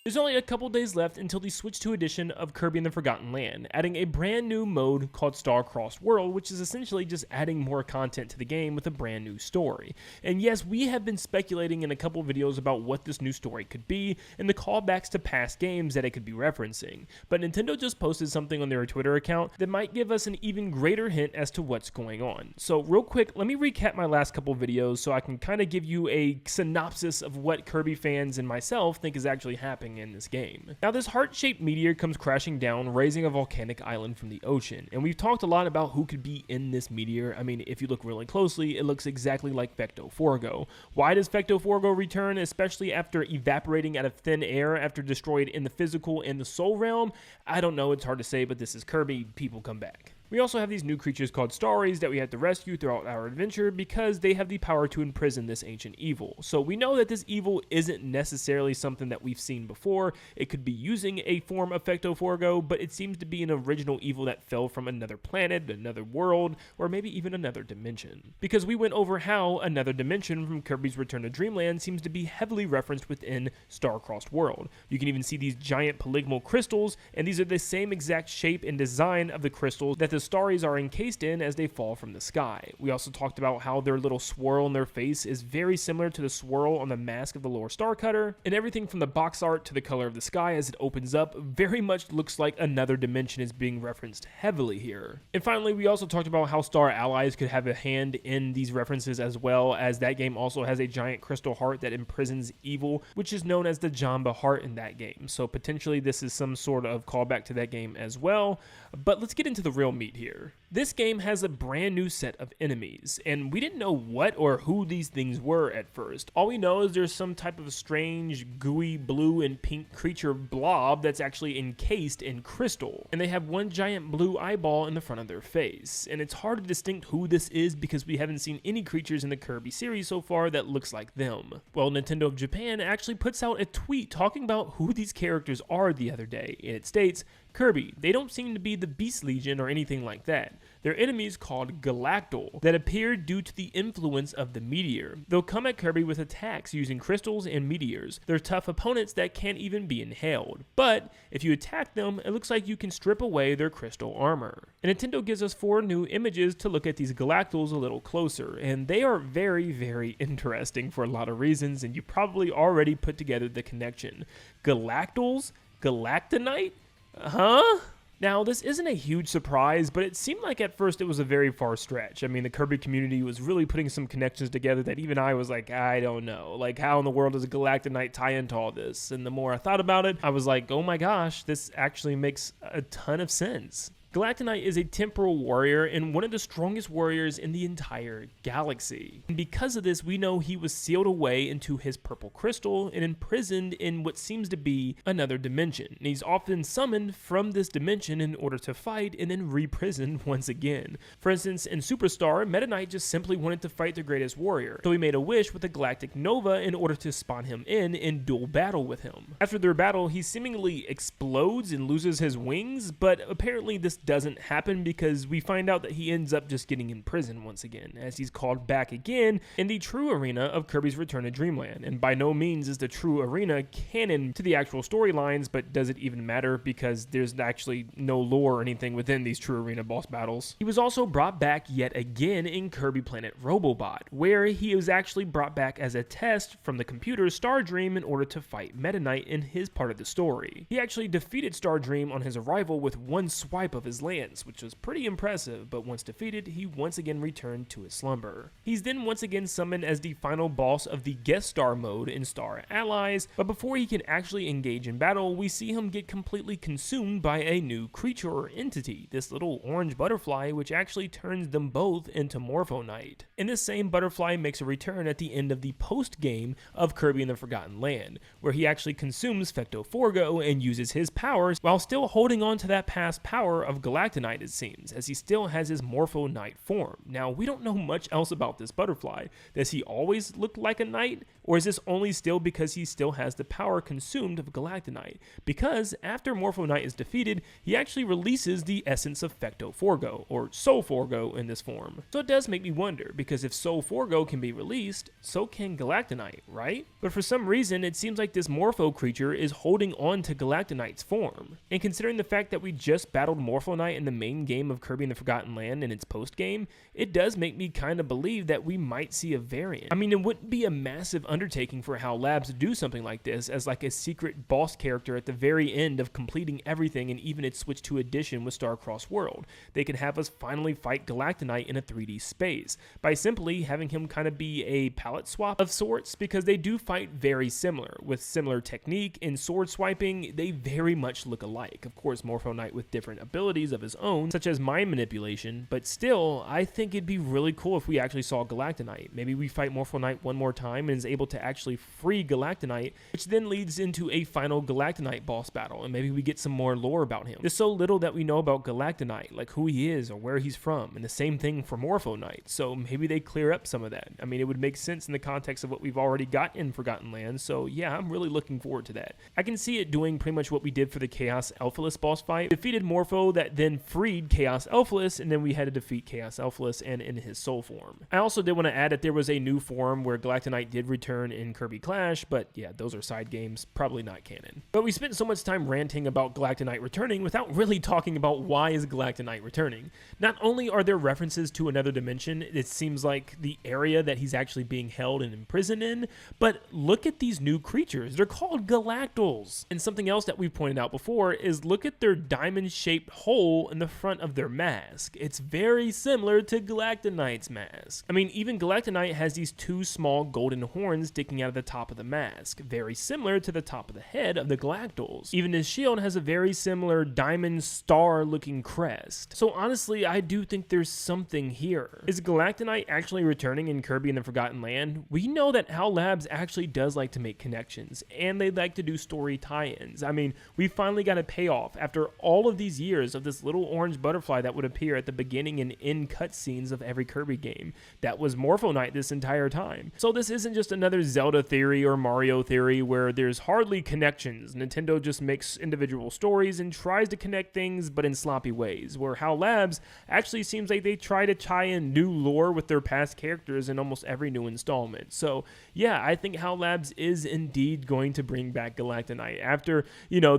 There's only a couple days left until the Switch 2 edition of Kirby and the Forgotten Land, adding a brand new mode called Star-Crossed World, which is essentially just adding more content to the game with a brand new story. And yes, we have been speculating in a couple videos about what this new story could be, and the callbacks to past games that it could be referencing. But Nintendo just posted something on their Twitter account that might give us an even greater hint as to what's going on. So real quick, let me recap my last couple videos so I can kind of give you a synopsis of what Kirby fans and myself think is actually happening in this game. Now, this heart-shaped meteor comes crashing down, raising a volcanic island from the ocean, and we've talked a lot about who could be in this meteor. I mean, if you look really closely, it looks exactly like Fecto Forgo. Why does Fecto Forgo return, especially after evaporating out of thin air after destroyed in the physical and the soul realm? I don't know, it's hard to say, but this is Kirby, people come back. We also have these new creatures called Starries that we have to rescue throughout our adventure because they have the power to imprison this ancient evil. So we know that this evil isn't necessarily something that we've seen before. It could be using a form of Fecto Forgo, but it seems to be an original evil that fell from another planet, another world, or maybe even another dimension. Because we went over how another dimension from Kirby's Return to Dreamland seems to be heavily referenced within Star-Crossed World. You can even see these giant polygonal crystals, and these are the same exact shape and design of the crystals that the Starries are encased in as they fall from the sky. We also talked about how their little swirl in their face is very similar to the swirl on the mask of the Lore Starcutter, and everything from the box art to the color of the sky as it opens up very much looks like another dimension is being referenced heavily here. And finally, we also talked about how Star Allies could have a hand in these references, as well as that game also has a giant crystal heart that imprisons evil, which is known as the Jamba heart in that game. So potentially this is some sort of callback to that game as well. But let's get into the real meat here. This game has a brand new set of enemies, and we didn't know what or who these things were at first. All we know is there's some type of strange, gooey blue and pink creature blob that's actually encased in crystal, and they have one giant blue eyeball in the front of their face. And it's hard to distinguish who this is because we haven't seen any creatures in the Kirby series so far that looks like them. Well, Nintendo of Japan actually puts out a tweet talking about who these characters are the other day, and it states, Kirby, they don't seem to be the Beast Legion or anything like that. They're enemies called Galactal that appear due to the influence of the meteor. They'll come at Kirby with attacks using crystals and meteors. They're tough opponents that can't even be inhaled. But if you attack them, it looks like you can strip away their crystal armor. And Nintendo gives us 4 new images to look at these Galactals a little closer, and they are very, very interesting for a lot of reasons, and you probably already put together the connection. Galactals? Galactonite? Huh? Now, this isn't a huge surprise, but it seemed like at first it was a very far stretch. I mean, the Kirby community was really putting some connections together that even I was like, I don't know. Like, how in the world does a Galactonite tie into all this? And the more I thought about it, I was like, oh my gosh, this actually makes a ton of sense. Galactonite is a temporal warrior and one of the strongest warriors in the entire galaxy. And because of this, we know he was sealed away into his purple crystal and imprisoned in what seems to be another dimension. And he's often summoned from this dimension in order to fight and then reprisoned once again. For instance, in Superstar, Meta Knight just simply wanted to fight the greatest warrior, so he made a wish with the Galactic Nova in order to spawn him in dual battle with him. After their battle, he seemingly explodes and loses his wings, but apparently this doesn't happen because we find out that he ends up just getting in prison once again, as he's called back again in the true arena of Kirby's Return to Dreamland. And by no means is the true arena canon to the actual storylines, but does it even matter because there's actually no lore or anything within these true arena boss battles. He was also brought back yet again in Kirby Planet Robobot, where he was actually brought back as a test from the computer Star Dream in order to fight Meta Knight in his part of the story. He actually defeated Star Dream on his arrival with one swipe of his lance, which was pretty impressive, but once defeated, he once again returned to his slumber. He's then once again summoned as the final boss of the guest star mode in Star Allies, but before he can actually engage in battle, we see him get completely consumed by a new creature or entity, this little orange butterfly, which actually turns them both into Morphonite. And this same butterfly makes a return at the end of the post-game of Kirby and the Forgotten Land, where he actually consumes Fecto Forgo and uses his powers while still holding on to that past power of Galactonite, it seems, as he still has his Morpho Knight form. Now, we don't know much else about this butterfly. Does he always look like a knight, or is this only still because he still has the power consumed of Galactonite? Because after Morpho Knight is defeated, he actually releases the essence of Fecto Forgo, or Soul Forgo in this form. So it does make me wonder, because if Soul Forgo can be released, so can Galactonite, right? But for some reason, it seems like this Morpho creature is holding on to Galactonite's form. And considering the fact that we just battled Morpho Knight in the main game of Kirby and the Forgotten Land in its post-game, it does make me kind of believe that we might see a variant. I mean, it wouldn't be a massive undertaking for HAL Labs to do something like this as like a secret boss character at the very end of completing everything and even its Switch 2 edition with Star-Crossed World. They could have us finally fight Galactonite in a 3D space by simply having him kind of be a palette swap of sorts, because they do fight very similar, with similar technique and sword swiping. They very much look alike. Of course, Morpho Knight with different abilities of his own, such as mind manipulation, but still, I think it'd be really cool if we actually saw Galactonite. Maybe we fight Morpho Knight one more time and is able to actually free Galactonite, which then leads into a final Galactonite boss battle, and maybe we get some more lore about him. There's so little that we know about Galactonite, like who he is or where he's from, and the same thing for Morpho Knight, so maybe they clear up some of that. I mean, it would make sense in the context of what we've already got in Forgotten Lands, so yeah, I'm really looking forward to that. I can see it doing pretty much what we did for the Chaos Elphalus boss fight. Defeated Morpho that then freed Chaos Elphalus, and then we had to defeat Chaos Elphalus and in his soul form. I also did want to add that there was a new form where Galactonite did return in Kirby Clash, but yeah, those are side games, probably not canon. But we spent so much time ranting about Galactonite returning without really talking about why is Galactonite returning. Not only are there references to another dimension, it seems like the area that he's actually being held and imprisoned in, but look at these new creatures. They're called Galactals. And something else that we've pointed out before is look at their diamond-shaped hole in the front of their mask. It's very similar to Galactonite's mask. I mean, even Galactonite has these two small golden horns sticking out of the top of the mask, very similar to the top of the head of the Galactals. Even his shield has a very similar diamond star-looking crest. So honestly, I do think there's something here. Is Galactonite actually returning in Kirby and the Forgotten Land? We know that HAL Labs actually does like to make connections, and they like to do story tie-ins. I mean, we finally got a payoff after all of these years of this little orange butterfly that would appear at the beginning and end cutscenes of every Kirby game. That was Morpho Knight this entire time. So this isn't just another Zelda theory or Mario theory where there's hardly connections. Nintendo just makes individual stories and tries to connect things, but in sloppy ways, where HAL Labs actually seems like they try to tie in new lore with their past characters in almost every new installment. So yeah, I think HAL Labs is indeed going to bring back Galactonite. After,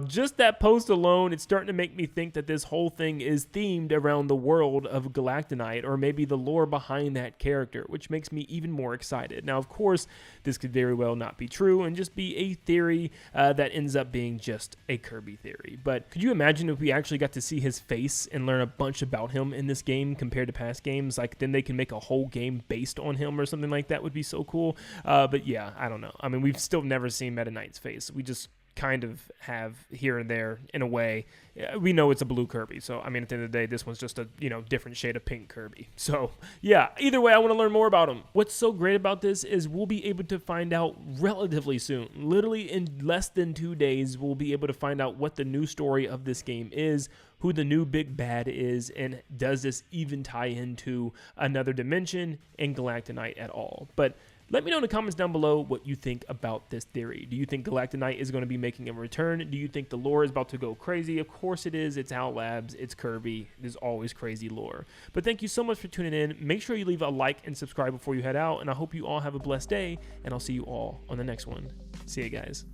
just that post alone, it's starting to make me think that this whole thing is themed around the world of Galactonite, or maybe the lore behind that character, which makes me even more excited. Now, of course, this could very well not be true and just be a theory that ends up being just a Kirby theory. But could you imagine if we actually got to see his face and learn a bunch about him in this game compared to past games? Like, then they can make a whole game based on him or something like that would be so cool. But yeah, I don't know. I mean, we've still never seen Meta Knight's face. We just kind of have here and there in a way. We know it's a blue Kirby, so I mean, at the end of the day, this one's just a different shade of pink Kirby. So yeah, either way, I want to learn more about him. What's so great about this is we'll be able to find out relatively soon. Literally in less than 2 days, we'll be able to find out what the new story of this game is, who the new big bad is, and does this even tie into another dimension and Galactonite at all. But let me know in the comments down below what you think about this theory. Do you think Galactonite is going to be making a return? Do you think the lore is about to go crazy? Of course it is. It's HAL Labs. It's Kirby. There's always crazy lore. But thank you so much for tuning in. Make sure you leave a like and subscribe before you head out. And I hope you all have a blessed day. And I'll see you all on the next one. See you guys.